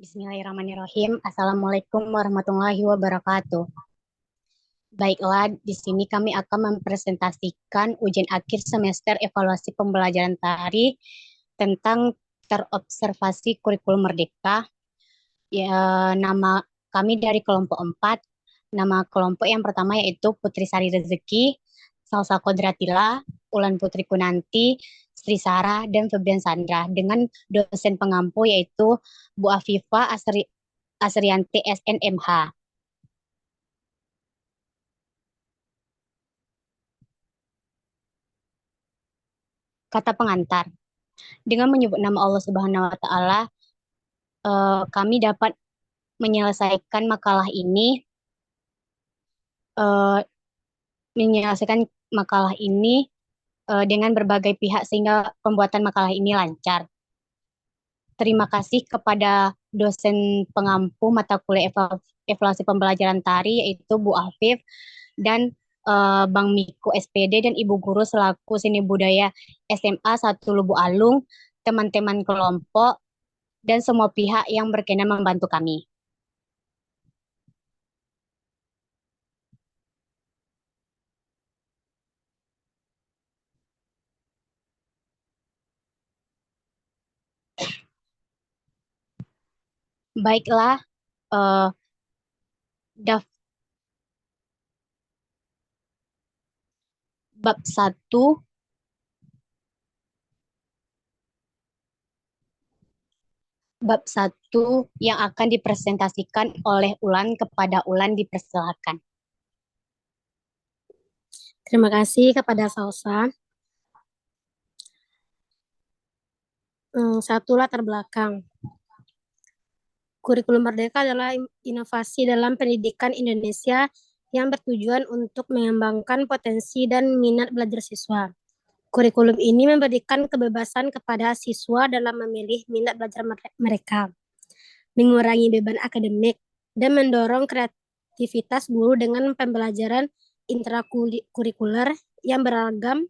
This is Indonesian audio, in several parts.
Bismillahirrahmanirrahim. Assalamualaikum warahmatullahi wabarakatuh. Baiklah, di sini kami akan mempresentasikan ujian akhir semester evaluasi pembelajaran tari tentang terobservasi kurikulum merdeka. Ya, nama kami dari kelompok 4. Nama kelompok yang pertama yaitu Putri Sari Rezeki, Salsa Kodratila, Ulan Putri Kunanti, Sri Sarah, dan Febrian Sandra. Dengan dosen pengampu yaitu Bu Afifa Asrianti SNMH. Kata pengantar. Dengan menyebut nama Allah Subhanahu wa taala, kami dapat menyelesaikan makalah ini eh, dengan berbagai pihak sehingga pembuatan makalah ini lancar. Terima kasih kepada dosen pengampu mata kuliah evaluasi pembelajaran tari yaitu Bu Afif dan Bang Miko SPD dan Ibu Guru selaku seni budaya SMA 1 Lubuk Alung, teman-teman kelompok, dan semua pihak yang berkenan membantu kami. Baiklah, eh, daf bab 1 bab 1 yang akan dipresentasikan oleh Ulan kepada Ulan dipersilakan. Terima kasih kepada Salsa. Satu latar belakang. Kurikulum Merdeka adalah inovasi dalam pendidikan Indonesia yang bertujuan untuk mengembangkan potensi dan minat belajar siswa. Kurikulum ini memberikan kebebasan kepada siswa dalam memilih minat belajar mereka, mengurangi beban akademik, dan mendorong kreativitas guru dengan pembelajaran intrakurikuler yang beragam,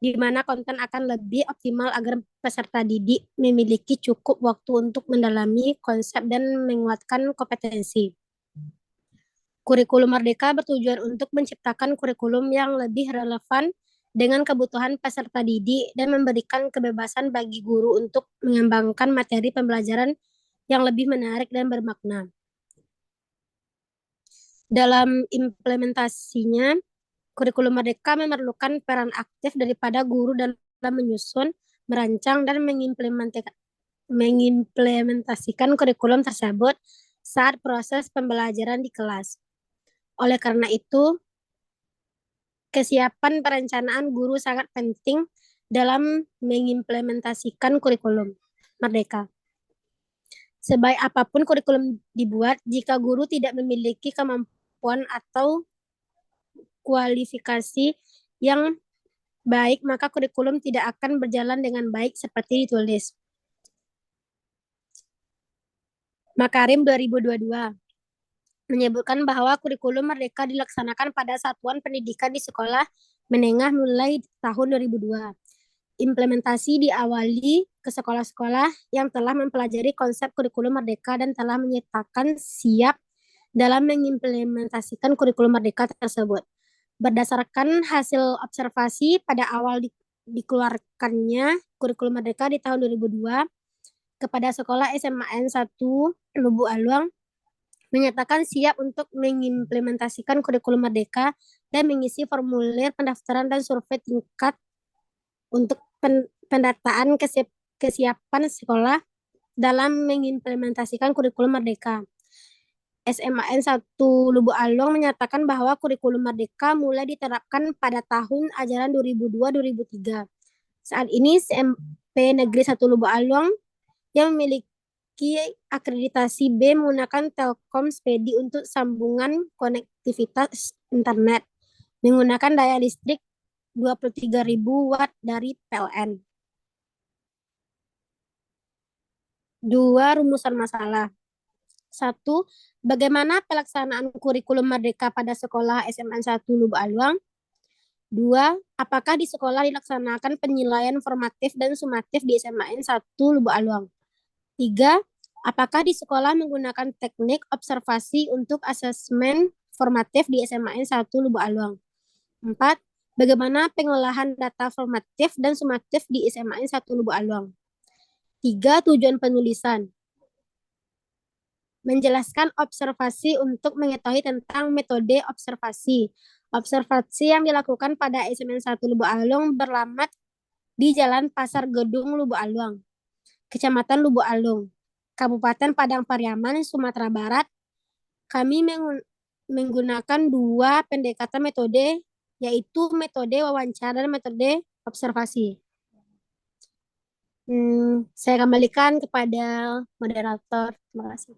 di mana konten akan lebih optimal agar peserta didik memiliki cukup waktu untuk mendalami konsep dan menguatkan kompetensi. Kurikulum Merdeka bertujuan untuk menciptakan kurikulum yang lebih relevan dengan kebutuhan peserta didik dan memberikan kebebasan bagi guru untuk mengembangkan materi pembelajaran yang lebih menarik dan bermakna. Dalam implementasinya, kurikulum Merdeka memerlukan peran aktif daripada guru dalam menyusun, merancang, dan mengimplementasikan kurikulum tersebut saat proses pembelajaran di kelas. Oleh karena itu, kesiapan perencanaan guru sangat penting dalam mengimplementasikan kurikulum Merdeka. Sebaik apapun kurikulum dibuat, jika guru tidak memiliki kemampuan atau kualifikasi yang baik, maka kurikulum tidak akan berjalan dengan baik seperti ditulis. Makarim 2022 menyebutkan bahwa kurikulum Merdeka dilaksanakan pada satuan pendidikan di sekolah menengah mulai tahun 2002. Implementasi diawali ke sekolah-sekolah yang telah mempelajari konsep kurikulum Merdeka dan telah menyatakan siap dalam mengimplementasikan kurikulum Merdeka tersebut. Berdasarkan hasil observasi pada awal dikeluarkannya kurikulum Merdeka di tahun 2002 kepada sekolah SMAN 1 Lubuk Alung menyatakan siap untuk mengimplementasikan kurikulum Merdeka dan mengisi formulir pendaftaran dan survei tingkat untuk pendataan kesiapan sekolah dalam mengimplementasikan kurikulum Merdeka. SMAN 1 Lubuk Alung menyatakan bahwa kurikulum Merdeka mulai diterapkan pada tahun ajaran 2002-2003. Saat ini SMP Negeri 1 Lubuk Alung yang memiliki akreditasi B menggunakan Telkom Spedi untuk sambungan konektivitas internet menggunakan daya listrik 23.000 watt dari PLN. 2. Rumusan masalah. 1. Bagaimana pelaksanaan kurikulum Merdeka pada sekolah SMAN 1 Lubuk Alung? 2. Apakah di sekolah dilaksanakan penilaian formatif dan sumatif di SMAN 1 Lubuk Alung? 3. Apakah di sekolah menggunakan teknik observasi untuk asesmen formatif di SMAN 1 Lubuk Alwang? 4. Bagaimana pengolahan data formatif dan sumatif di SMAN 1 Lubuk Alwang? 3. Tujuan penulisan. Menjelaskan observasi untuk mengetahui tentang metode observasi. Observasi yang dilakukan pada SMAN 1 Lubuk Alwang beralamat di Jalan Pasar Gedung Lubuk Alwang, Kecamatan Lubuk Alwang, Kabupaten Padang Pariaman, Sumatera Barat. Kami menggunakan dua pendekatan metode, yaitu metode wawancara dan metode observasi. Saya kembalikan kepada moderator. Terima kasih.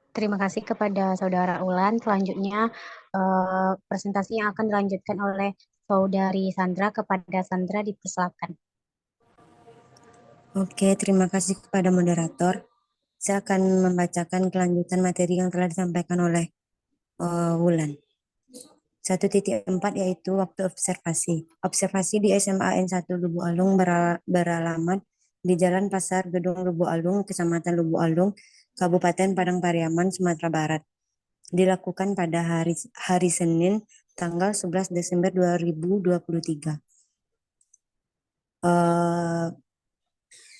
Terima kasih kepada Saudara Ulan. Selanjutnya, presentasi yang akan dilanjutkan oleh Saudari Sandra. Kepada Sandra dipersilakan. Oke, terima kasih kepada moderator. Saya akan membacakan kelanjutan materi yang telah disampaikan oleh Wulan. 1.4 yaitu waktu observasi. Observasi di SMAN 1 Lubuk Alung beralamat di Jalan Pasar Gedung Lubuk Alung, Kecamatan Lubuk Alung, Kabupaten Padang Pariaman, Sumatera Barat. Dilakukan pada hari Senin, tanggal 11 Desember 2023.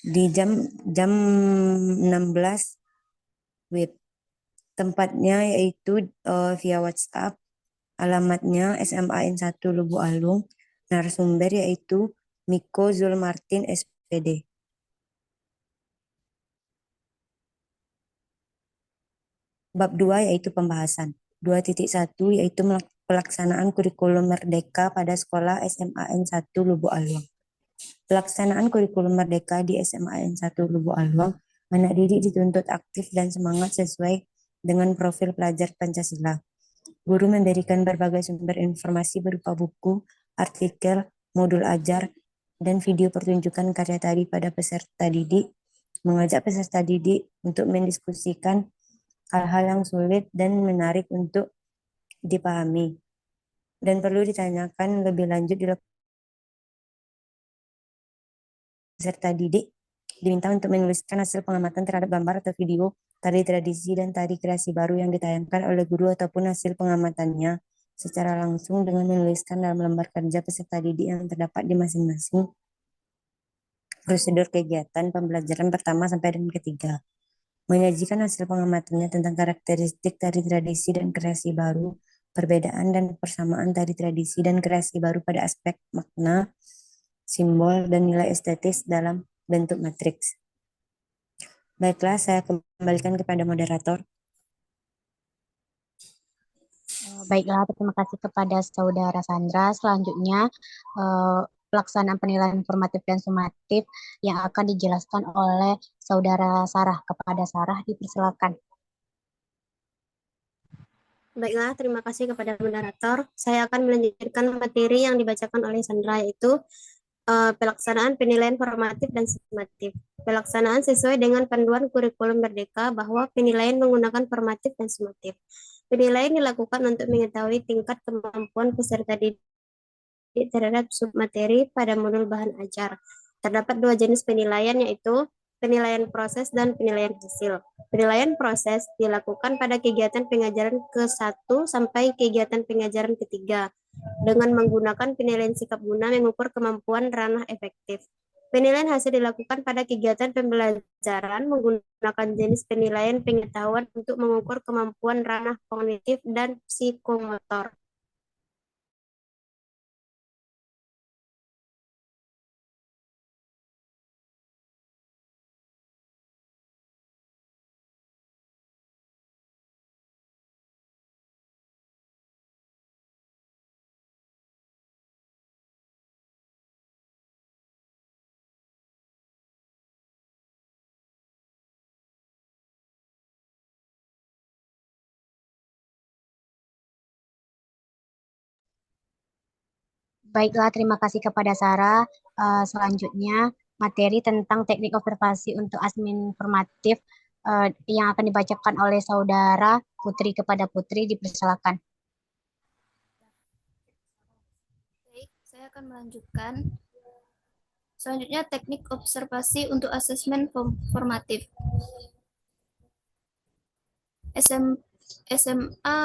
Di jam 16 WIB. Tempatnya yaitu via WhatsApp. Alamatnya SMAN 1 Lubuk Alung. Narasumber yaitu Miko Zulmartin SPD. Bab 2 yaitu pembahasan. 2.1 yaitu pelaksanaan kurikulum merdeka pada sekolah SMAN 1 Lubuk Alung. Pelaksanaan kurikulum merdeka di SMAN 1 Lubuk Alung, anak didik dituntut aktif dan semangat sesuai dengan profil pelajar Pancasila. Guru memberikan berbagai sumber informasi berupa buku, artikel, modul ajar, dan video pertunjukan karya tari pada peserta didik, mengajak peserta didik untuk mendiskusikan hal-hal yang sulit dan menarik untuk dipahami, dan perlu ditanyakan lebih lanjut peserta didik diminta untuk menuliskan hasil pengamatan terhadap gambar atau video tari tradisi dan tari kreasi baru yang ditayangkan oleh guru ataupun hasil pengamatannya secara langsung dengan menuliskan dalam lembar kerja peserta didik yang terdapat di masing-masing prosedur kegiatan pembelajaran pertama sampai dengan ketiga. Menyajikan hasil pengamatannya tentang karakteristik tari tradisi dan kreasi baru, perbedaan dan persamaan tari tradisi dan kreasi baru pada aspek makna, simbol, dan nilai estetis dalam bentuk matriks. Baiklah, saya kembalikan kepada moderator. Baiklah, terima kasih kepada Saudara Sandra. Selanjutnya, pelaksanaan penilaian formatif dan sumatif yang akan dijelaskan oleh Saudara Sarah. Kepada Sarah dipersilakan. Baiklah, terima kasih kepada moderator. Saya akan melanjutkan materi yang dibacakan oleh Sandra, yaitu pelaksanaan penilaian formatif dan sumatif. Pelaksanaan sesuai dengan panduan kurikulum merdeka bahwa penilaian menggunakan formatif dan sumatif. Penilaian dilakukan untuk mengetahui tingkat kemampuan peserta didik terhadap submateri pada modul bahan ajar. Terdapat dua jenis penilaian, yaitu penilaian proses dan penilaian hasil. Penilaian proses dilakukan pada kegiatan pengajaran ke-1 sampai kegiatan pengajaran ke-3 dengan menggunakan penilaian sikap guna mengukur kemampuan ranah efektif. Penilaian hasil dilakukan pada kegiatan pembelajaran menggunakan jenis penilaian pengetahuan untuk mengukur kemampuan ranah kognitif dan psikomotor. Baiklah, terima kasih kepada Sarah. Selanjutnya, materi tentang teknik observasi untuk asesmen formatif yang akan dibacakan oleh Saudara Putri. Kepada Putri dipersilakan. Baik, saya akan melanjutkan Selanjutnya, teknik observasi untuk asesmen formatif. SMA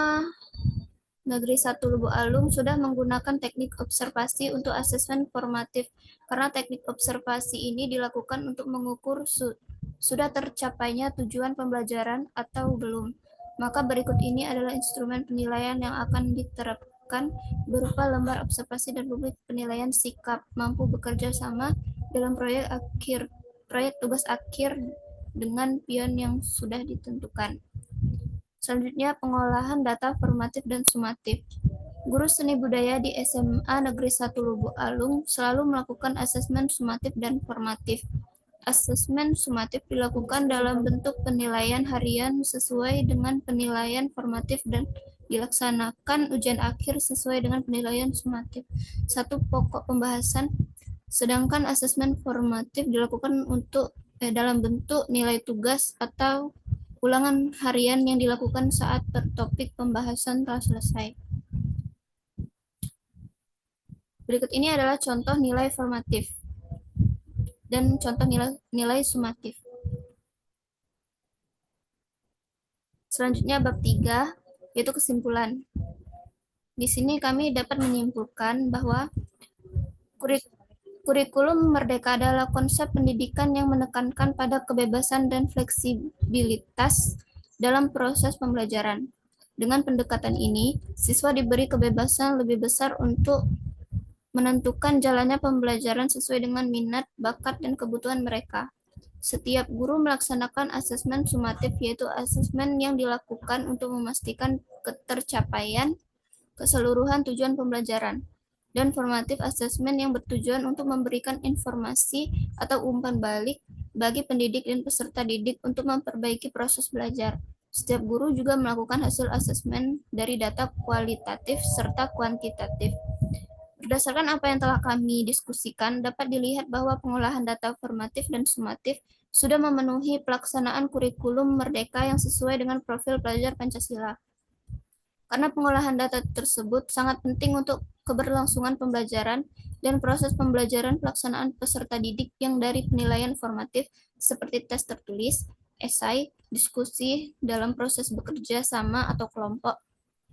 Negeri 1 Lubuk Alung sudah menggunakan teknik observasi untuk asesmen formatif karena teknik observasi ini dilakukan untuk mengukur sudah tercapainya tujuan pembelajaran atau belum. Maka berikut ini adalah instrumen penilaian yang akan diterapkan berupa lembar observasi dan rubrik penilaian sikap mampu bekerja sama dalam proyek tugas akhir dengan pion yang sudah ditentukan. Selanjutnya, pengolahan data formatif dan sumatif. Guru seni budaya di SMA Negeri 1 Lubuk Alung selalu melakukan asesmen sumatif dan formatif. Asesmen sumatif dilakukan dalam bentuk penilaian harian sesuai dengan penilaian formatif dan dilaksanakan ujian akhir sesuai dengan penilaian sumatif. Satu pokok pembahasan, sedangkan asesmen formatif dilakukan dalam bentuk nilai tugas atau ulangan harian yang dilakukan saat topik pembahasan telah selesai. Berikut ini adalah contoh nilai formatif dan contoh nilai sumatif. Selanjutnya bab 3, yaitu kesimpulan. Di sini kami dapat menyimpulkan bahwa kurikulum merdeka adalah konsep pendidikan yang menekankan pada kebebasan dan fleksibilitas dalam proses pembelajaran. Dengan pendekatan ini, siswa diberi kebebasan lebih besar untuk menentukan jalannya pembelajaran sesuai dengan minat, bakat, dan kebutuhan mereka. Setiap guru melaksanakan asesmen sumatif, yaitu asesmen yang dilakukan untuk memastikan ketercapaian keseluruhan tujuan pembelajaran, dan formatif asesmen yang bertujuan untuk memberikan informasi atau umpan balik bagi pendidik dan peserta didik untuk memperbaiki proses belajar. Setiap guru juga melakukan hasil asesmen dari data kualitatif serta kuantitatif. Berdasarkan apa yang telah kami diskusikan, dapat dilihat bahwa pengolahan data formatif dan sumatif sudah memenuhi pelaksanaan kurikulum merdeka yang sesuai dengan profil pelajar Pancasila. Karena pengolahan data tersebut sangat penting untuk keberlangsungan pembelajaran dan proses pembelajaran pelaksanaan peserta didik yang dari penilaian formatif seperti tes tertulis, esai, diskusi dalam proses bekerja sama atau kelompok,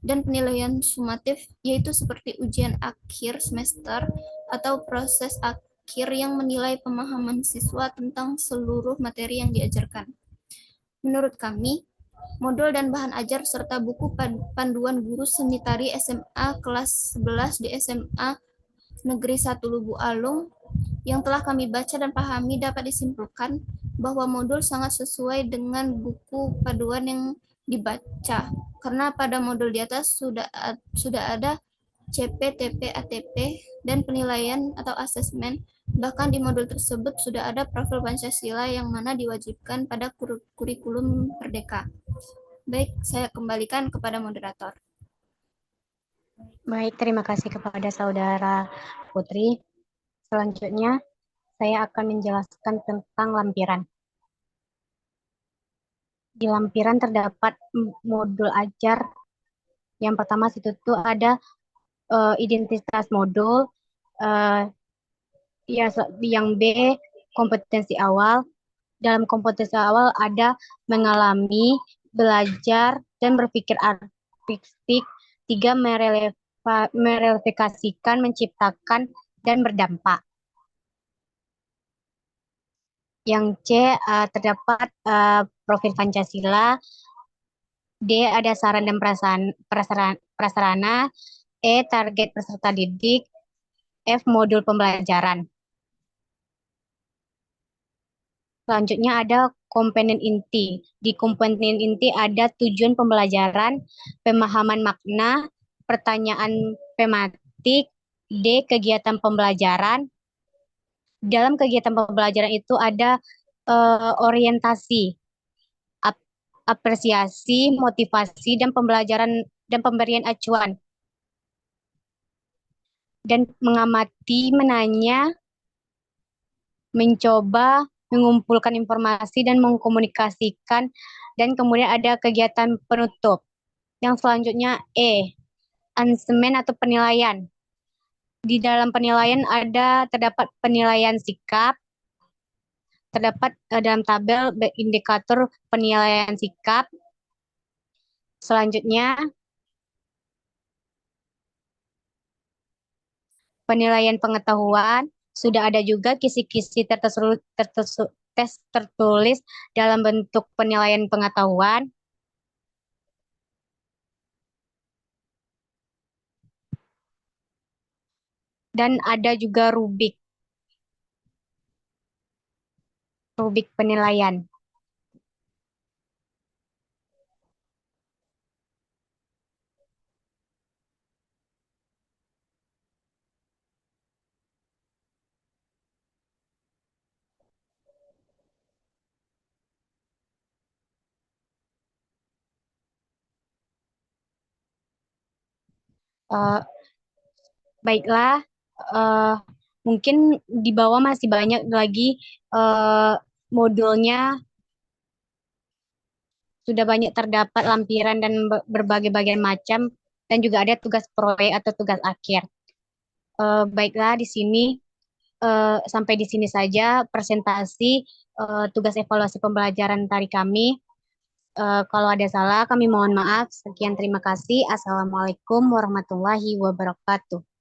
dan penilaian sumatif yaitu seperti ujian akhir semester atau proses akhir yang menilai pemahaman siswa tentang seluruh materi yang diajarkan. Menurut kami, modul dan bahan ajar serta buku panduan guru seni tari SMA kelas 11 di SMA Negeri 1 Lubuk Alung yang telah kami baca dan pahami dapat disimpulkan bahwa modul sangat sesuai dengan buku panduan yang dibaca, karena pada modul di atas sudah ada CP, TP, ATP, dan penilaian atau asesmen. Bahkan di modul tersebut sudah ada profil Pancasila yang mana diwajibkan pada kurikulum merdeka. Baik, saya kembalikan kepada moderator. Baik, terima kasih kepada Saudara Putri. Selanjutnya, saya akan menjelaskan tentang lampiran. Di lampiran terdapat modul ajar. Yang pertama situ tuh ada identitas modul, yang B kompetensi awal. Dalam kompetensi awal ada mengalami, belajar, dan berpikir artistik. 3 merefleksikan, menciptakan, dan berdampak. Yang C terdapat profil Pancasila. D ada saran dan prasarana. E target peserta didik. F modul pembelajaran. Selanjutnya ada komponen inti. Di komponen inti ada tujuan pembelajaran, pemahaman makna, pertanyaan tematik, D kegiatan pembelajaran. Dalam kegiatan pembelajaran itu ada orientasi, apresiasi, motivasi, dan pembelajaran dan pemberian acuan. Dan mengamati, menanya, mencoba, mengumpulkan informasi, dan mengkomunikasikan. Dan kemudian ada kegiatan penutup. Yang selanjutnya E, asesmen atau penilaian. Di dalam penilaian terdapat penilaian sikap, terdapat dalam tabel indikator penilaian sikap. Selanjutnya, penilaian pengetahuan, sudah ada juga kisi-kisi tes tertulis dalam bentuk penilaian pengetahuan. Dan ada juga rubik penilaian. Eh, Baiklah, mungkin di bawah masih banyak lagi modulnya, sudah banyak terdapat lampiran dan berbagai bagian macam, dan juga ada tugas proyek atau tugas akhir. Baiklah, di sini sampai di sini saja presentasi tugas evaluasi pembelajaran dari kami. Kalau ada salah, kami mohon maaf. Sekian, terima kasih. Assalamualaikum warahmatullahi wabarakatuh.